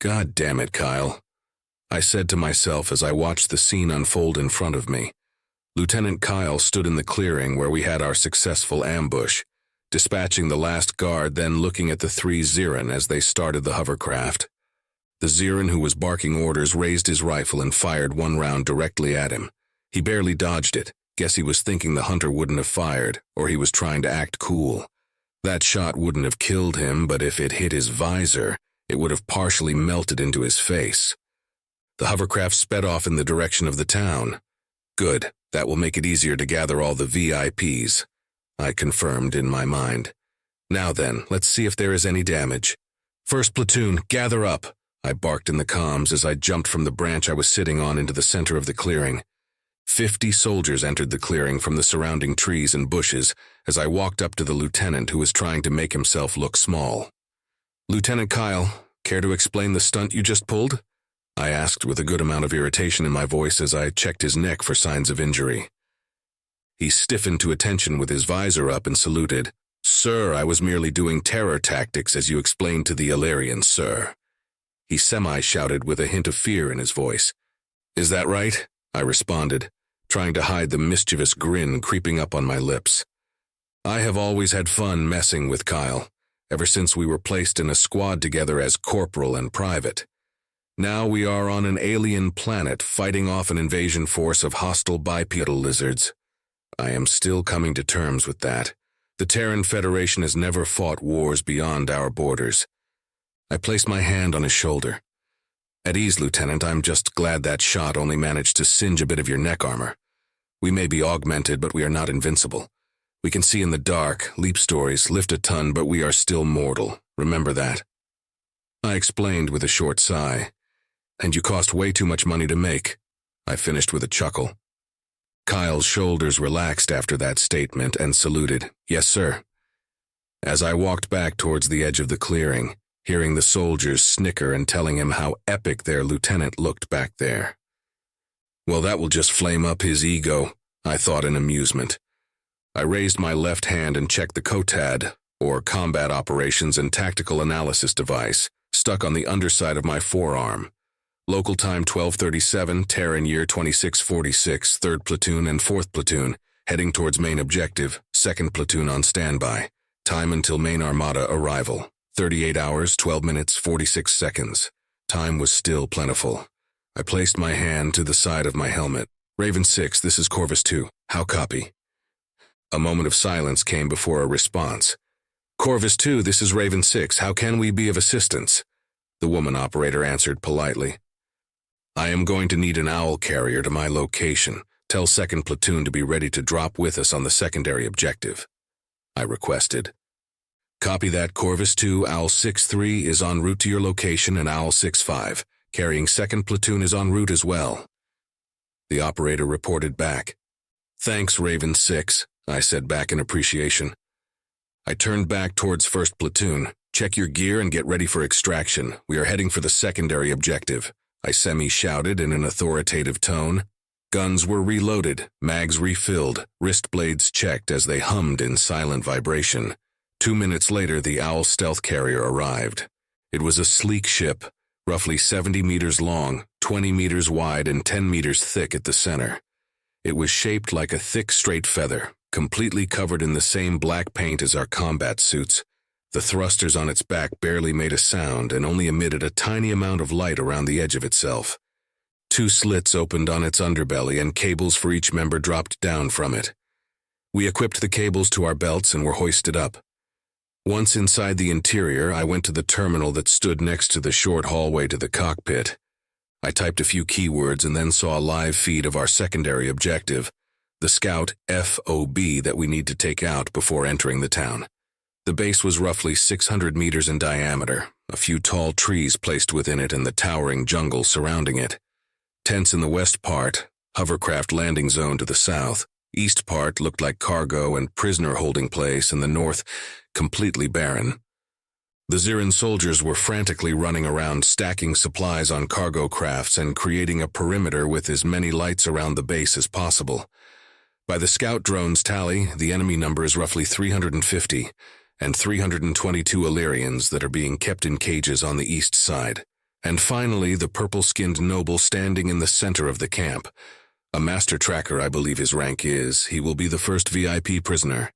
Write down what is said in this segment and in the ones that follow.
God damn it, Kyle, I said to myself as I watched the scene unfold in front of me. Lieutenant Kyle stood in the clearing where we had our successful ambush, dispatching the last guard, then looking at the 3 Xyrran as they started the hovercraft. The Xyrran who was barking orders raised his rifle and fired one round directly at him. He barely dodged it. Guess he was thinking the hunter wouldn't have fired, or he was trying to act cool. That shot wouldn't have killed him, but if it hit his visor, it would have partially melted into his face. The hovercraft sped off in the direction of the town. Good, that will make it easier to gather all the VIPs, I confirmed in my mind. Now then, let's see if there is any damage. First platoon, gather up, I barked in the comms as I jumped from the branch I was sitting on into the center of the clearing. 50 soldiers entered the clearing from the surrounding trees and bushes as I walked up to the lieutenant who was trying to make himself look small. Lieutenant Kyle, care to explain the stunt you just pulled? I asked with a good amount of irritation in my voice as I checked his neck for signs of injury. He stiffened to attention with his visor up and saluted. Sir, I was merely doing terror tactics as you explained to the Illyrians, sir. He semi-shouted with a hint of fear in his voice. Is that right? I responded, trying to hide the mischievous grin creeping up on my lips. I have always had fun messing with Kyle, ever since we were placed in a squad together as corporal and private. Now we are on an alien planet fighting off an invasion force of hostile bipedal lizards. I am still coming to terms with that. The Terran Federation has never fought wars beyond our borders. I placed my hand on his shoulder. At ease, Lieutenant, I'm just glad that shot only managed to singe a bit of your neck armor. We may be augmented, but we are not invincible. We can see in the dark, leap stories, lift a ton, but we are still mortal. Remember that. I explained with a short sigh. And you cost way too much money to make. I finished with a chuckle. Kyle's shoulders relaxed after that statement and saluted. Yes, sir. As I walked back towards the edge of the clearing, hearing the soldiers snicker and telling him how epic their lieutenant looked back there. Well, that will just flame up his ego, I thought in amusement. I raised my left hand and checked the COTAD, or Combat Operations and Tactical Analysis device, stuck on the underside of my forearm. Local time 12:37, Terran year 2646, 3rd Platoon and 4th Platoon, heading towards main objective, 2nd Platoon on standby. Time until main armada arrival. 38 hours, 12 minutes, 46 seconds. Time was still plentiful. I placed my hand to the side of my helmet. Raven 6, this is Corvus 2. How copy? A moment of silence came before a response. Corvus 2, this is Raven 6. How can we be of assistance? The woman operator answered politely. I am going to need an owl carrier to my location. Tell 2nd Platoon to be ready to drop with us on the secondary objective, I requested. Copy that, Corvus 2, Owl 6-3 is en route to your location and Owl 6-5, carrying 2nd Platoon is en route as well. The operator reported back. Thanks, Raven 6, I said back in appreciation. I turned back towards 1st Platoon. Check your gear and get ready for extraction. We are heading for the secondary objective, I semi-shouted in an authoritative tone. Guns were reloaded, mags refilled, wrist blades checked as they hummed in silent vibration. 2 minutes later, the Owl stealth carrier arrived. It was a sleek ship, roughly 70 meters long, 20 meters wide, and 10 meters thick at the center. It was shaped like a thick, straight feather, completely covered in the same black paint as our combat suits. The thrusters on its back barely made a sound and only emitted a tiny amount of light around the edge of itself. 2 slits opened on its underbelly and cables for each member dropped down from it. We equipped the cables to our belts and were hoisted up. Once inside the interior, I went to the terminal that stood next to the short hallway to the cockpit. I typed a few keywords and then saw a live feed of our secondary objective, the Scout FOB that we need to take out before entering the town. The base was roughly 600 meters in diameter, a few tall trees placed within it and the towering jungle surrounding it. Tents in the west part, hovercraft landing zone to the south. East part looked like cargo and prisoner holding place, and the north completely barren. The Xyrran soldiers were frantically running around stacking supplies on cargo crafts and creating a perimeter with as many lights around the base as possible. By the scout drone's tally, the enemy number is roughly 350, and 322 Illyrians that are being kept in cages on the east side. And finally, the purple-skinned noble standing in the center of the camp. A master tracker, I believe his rank is. He will be the first VIP prisoner.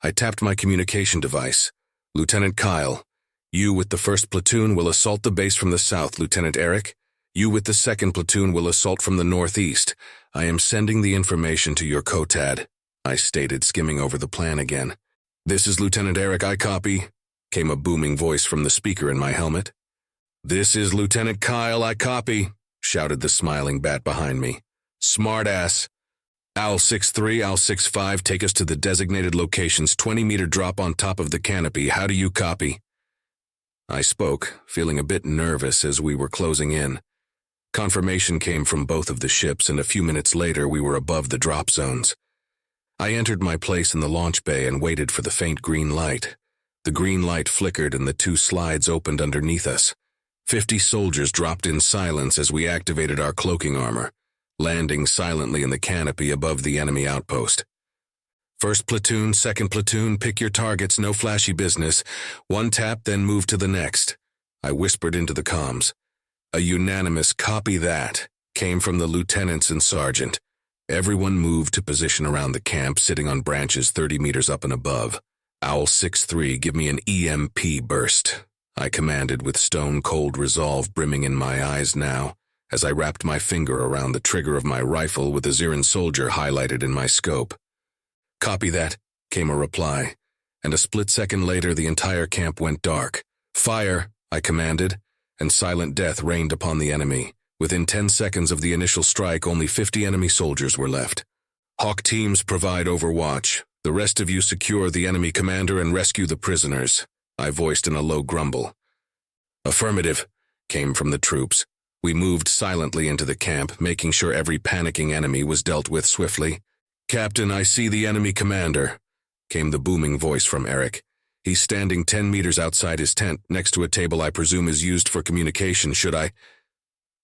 I tapped my communication device. Lieutenant Kyle, you with the 1st platoon will assault the base from the south. Lieutenant Eric, you with the 2nd platoon will assault from the northeast. I am sending the information to your COTAD, I stated, skimming over the plan again. This is Lieutenant Eric, I copy, came a booming voice from the speaker in my helmet. This is Lieutenant Kyle, I copy, shouted the smiling bat behind me. Smartass. Owl 6-3, Owl 6-5, take us to the designated locations, 20-meter drop on top of the canopy. How do you copy? I spoke, feeling a bit nervous as we were closing in. Confirmation came from both of the ships, and a few minutes later we were above the drop zones. I entered my place in the launch bay and waited for the faint green light. The green light flickered and the 2 slides opened underneath us. 50 soldiers dropped in silence as we activated our cloaking armor, landing silently in the canopy above the enemy outpost. 1st platoon, 2nd platoon, pick your targets, no flashy business. 1 tap, then move to the next. I whispered into the comms. A unanimous "copy that" came from the lieutenants and sergeant. Everyone moved to position around the camp, sitting on branches 30 meters up and above. Owl 6-3, give me an EMP burst, I commanded with stone-cold resolve brimming in my eyes now, as I wrapped my finger around the trigger of my rifle with a Xyrran soldier highlighted in my scope. Copy that, came a reply, and a split second later the entire camp went dark. Fire, I commanded, and silent death reigned upon the enemy. Within 10 seconds of the initial strike, only 50 enemy soldiers were left. Hawk teams provide overwatch. The rest of you secure the enemy commander and rescue the prisoners, I voiced in a low grumble. Affirmative, came from the troops. We moved silently into the camp, making sure every panicking enemy was dealt with swiftly. Captain, I see the enemy commander, came the booming voice from Eric. He's standing 10 meters outside his tent, next to a table I presume is used for communication. Should I?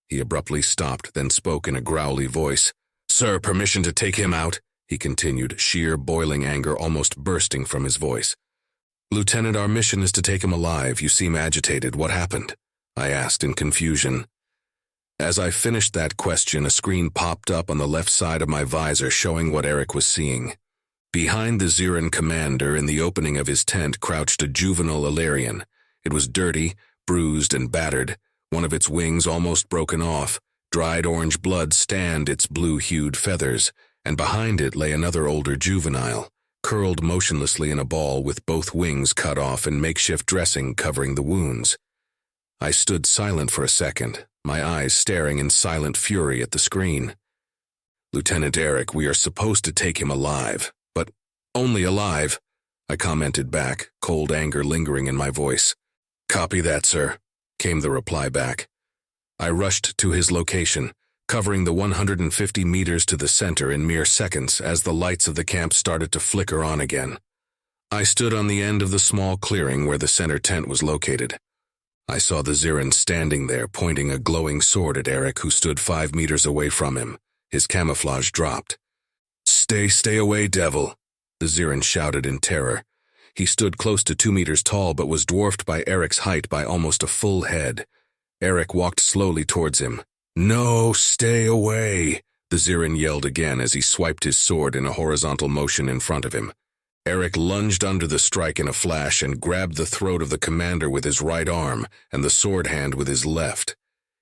He abruptly stopped, then spoke in a growly voice. Sir, permission to take him out, he continued, sheer boiling anger almost bursting from his voice. Lieutenant, our mission is to take him alive. You seem agitated. What happened? I asked in confusion. As I finished that question, a screen popped up on the left side of my visor showing what Eric was seeing. Behind the Xyrran commander, in the opening of his tent, crouched a juvenile Illyrian. It was dirty, bruised, and battered, one of its wings almost broken off. Dried orange blood stained its blue-hued feathers, and behind it lay another older juvenile, curled motionlessly in a ball with both wings cut off and makeshift dressing covering the wounds. I stood silent for a second, my eyes staring in silent fury at the screen. Lieutenant Eric, we are supposed to take him alive, but only alive, I commented back, cold anger lingering in my voice. Copy that, sir, came the reply back. I rushed to his location, covering the 150 meters to the center in mere seconds as the lights of the camp started to flicker on again. I stood on the end of the small clearing where the center tent was located. I saw the Xyrran standing there, pointing a glowing sword at Eric, who stood 5 meters away from him. His camouflage dropped. Stay away, devil, the Xyrran shouted in terror. He stood close to 2 meters tall but was dwarfed by Eric's height by almost a full head. Eric walked slowly towards him. No, stay away, the Xyrran yelled again as he swiped his sword in a horizontal motion in front of him. Eric lunged under the strike in a flash and grabbed the throat of the commander with his right arm and the sword hand with his left.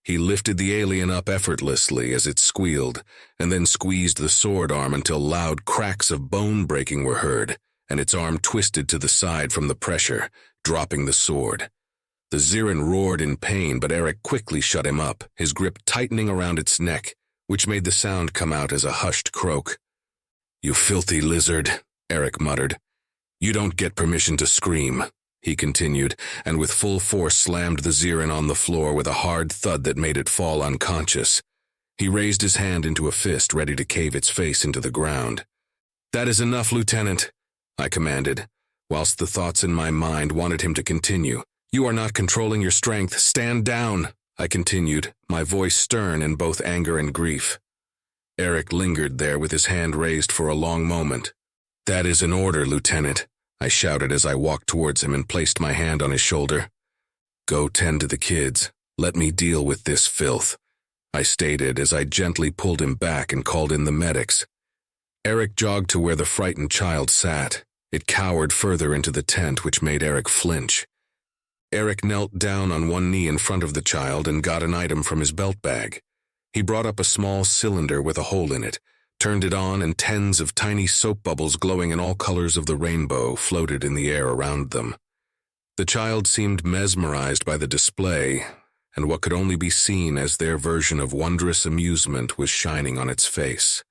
He lifted the alien up effortlessly as it squealed, and then squeezed the sword arm until loud cracks of bone breaking were heard, and its arm twisted to the side from the pressure, dropping the sword. The Xyrran roared in pain, but Eric quickly shut him up, his grip tightening around its neck, which made the sound come out as a hushed croak. You filthy lizard, Eric muttered. You don't get permission to scream, he continued, and with full force slammed the Xyrran on the floor with a hard thud that made it fall unconscious. He raised his hand into a fist, ready to cave its face into the ground. That is enough, Lieutenant, I commanded, whilst the thoughts in my mind wanted him to continue. You are not controlling your strength. Stand down, I continued, my voice stern in both anger and grief. Eric lingered there with his hand raised for a long moment. That is an order, Lieutenant, I shouted as I walked towards him and placed my hand on his shoulder. Go tend to the kids. Let me deal with this filth, I stated as I gently pulled him back and called in the medics. Eric jogged to where the frightened child sat. It cowered further into the tent, which made Eric flinch. Eric knelt down on one knee in front of the child and got an item from his belt bag. He brought up a small cylinder with a hole in it, turned it on, and tens of tiny soap bubbles glowing in all colors of the rainbow floated in the air around them. The child seemed mesmerized by the display, and what could only be seen as their version of wondrous amusement was shining on its face.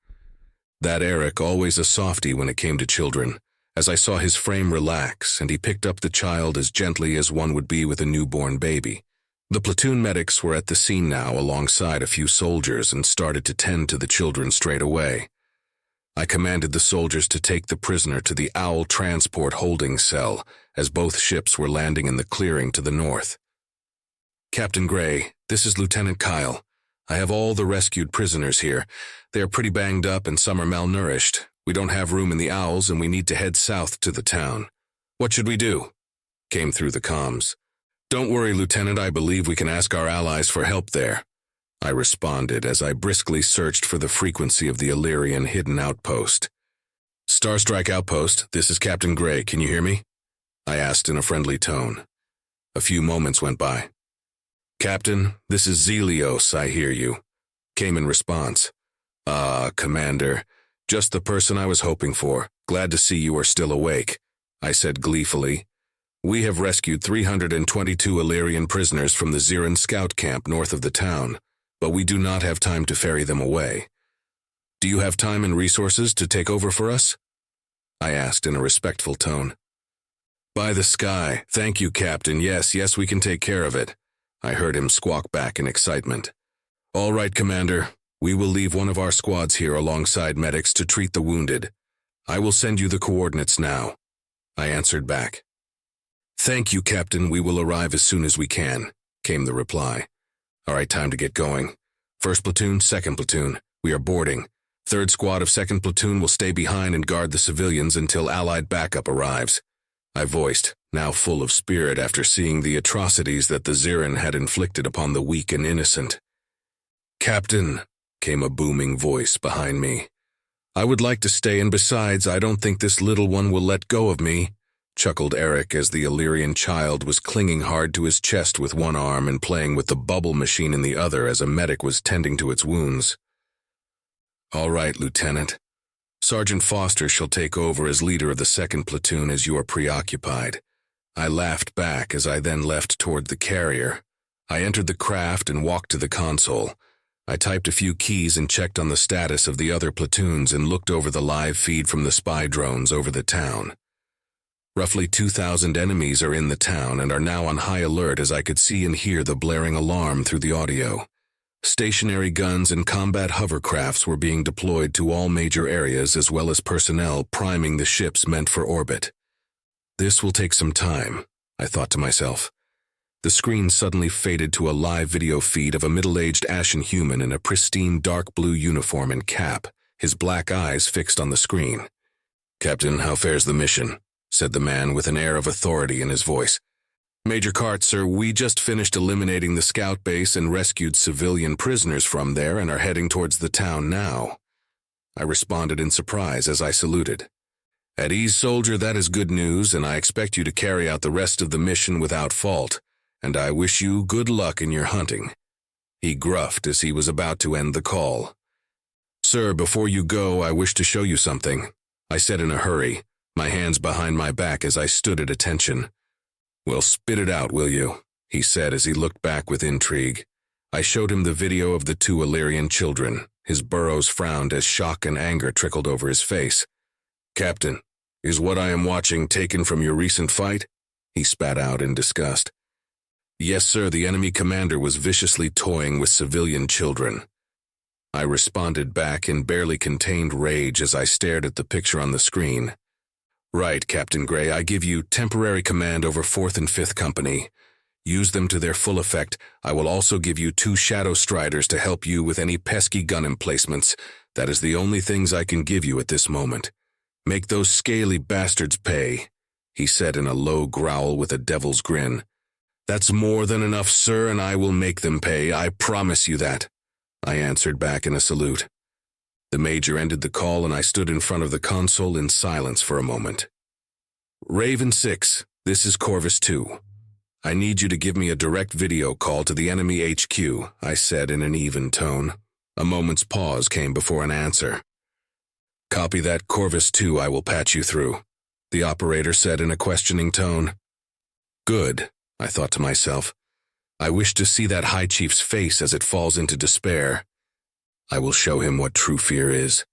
That Eric, always a softy when it came to children, as I saw his frame relax and he picked up the child as gently as one would be with a newborn baby. The platoon medics were at the scene now alongside a few soldiers and started to tend to the children straight away. I commanded the soldiers to take the prisoner to the Owl transport holding cell as both ships were landing in the clearing to the north. Captain Gray, this is Lieutenant Kyle. I have all the rescued prisoners here. They are pretty banged up and some are malnourished. We don't have room in the Owls and we need to head south to the town. What should we do? Came through the comms. Don't worry, Lieutenant, I believe we can ask our allies for help there, I responded as I briskly searched for the frequency of the Illyrian hidden outpost. Starstrike Outpost, this is Captain Gray, can you hear me? I asked in a friendly tone. A few moments went by. Captain, this is Zelios, I hear you, came in response. Ah, Commander, just the person I was hoping for. Glad to see you are still awake, I said gleefully. We have rescued 322 Illyrian prisoners from the Xyrran scout camp north of the town, but we do not have time to ferry them away. Do you have time and resources to take over for us? I asked in a respectful tone. By the sky, thank you, Captain. Yes, we can take care of it, I heard him squawk back in excitement. All right, Commander. We will leave one of our squads here alongside medics to treat the wounded. I will send you the coordinates now, I answered back. Thank you, Captain. We will arrive as soon as we can, came the reply. All right, time to get going. First platoon, second platoon. We are boarding. Third squad of second platoon will stay behind and guard the civilians until Allied backup arrives, I voiced, now full of spirit after seeing the atrocities that the Xyrran had inflicted upon the weak and innocent. Captain, came a booming voice behind me. I would like to stay, and besides, I don't think this little one will let go of me, chuckled Eric as the Illyrian child was clinging hard to his chest with one arm and playing with the bubble machine in the other as a medic was tending to its wounds. All right, Lieutenant. Sergeant Foster shall take over as leader of the second platoon as you are preoccupied. I laughed back as I then left toward the carrier. I entered the craft and walked to the console. I typed a few keys and checked on the status of the other platoons and looked over the live feed from the spy drones over the town. Roughly 2,000 enemies are in the town and are now on high alert as I could see and hear the blaring alarm through the audio. Stationary guns and combat hovercrafts were being deployed to all major areas as well as personnel priming the ships meant for orbit. This will take some time, I thought to myself. The screen suddenly faded to a live video feed of a middle-aged ashen human in a pristine dark blue uniform and cap, his black eyes fixed on the screen. Captain, how fares the mission? Said the man with an air of authority in his voice. Major Cart, sir, we just finished eliminating the scout base and rescued civilian prisoners from there and are heading towards the town now. I responded in surprise as I saluted. At ease, soldier, that is good news, and I expect you to carry out the rest of the mission without fault, and I wish you good luck in your hunting. He gruffed as he was about to end the call. Sir, before you go, I wish to show you something, I said in a hurry, my hands behind my back as I stood at attention. Well, spit it out, will you? He said as he looked back with intrigue. I showed him the video of the two Illyrian children. His burrows frowned as shock and anger trickled over his face. Captain, is what I am watching taken from your recent fight? He spat out in disgust. Yes, sir, the enemy commander was viciously toying with civilian children. I responded back in barely contained rage as I stared at the picture on the screen. Right, Captain Gray, I give you temporary command over 4th and 5th Company. Use them to their full effect. I will also give you 2 Shadow Striders to help you with any pesky gun emplacements. That is the only things I can give you at this moment. Make those scaly bastards pay, he said in a low growl with a devil's grin. That's more than enough, sir, and I will make them pay. I promise you that, I answered back in a salute. The Major ended the call and I stood in front of the console in silence for a moment. Raven 6, this is Corvus 2. I need you to give me a direct video call to the enemy HQ, I said in an even tone. A moment's pause came before an answer. Copy that, Corvus 2, I will patch you through, the operator said in a questioning tone. Good, I thought to myself. I wish to see that High Chief's face as it falls into despair. I will show him what true fear is.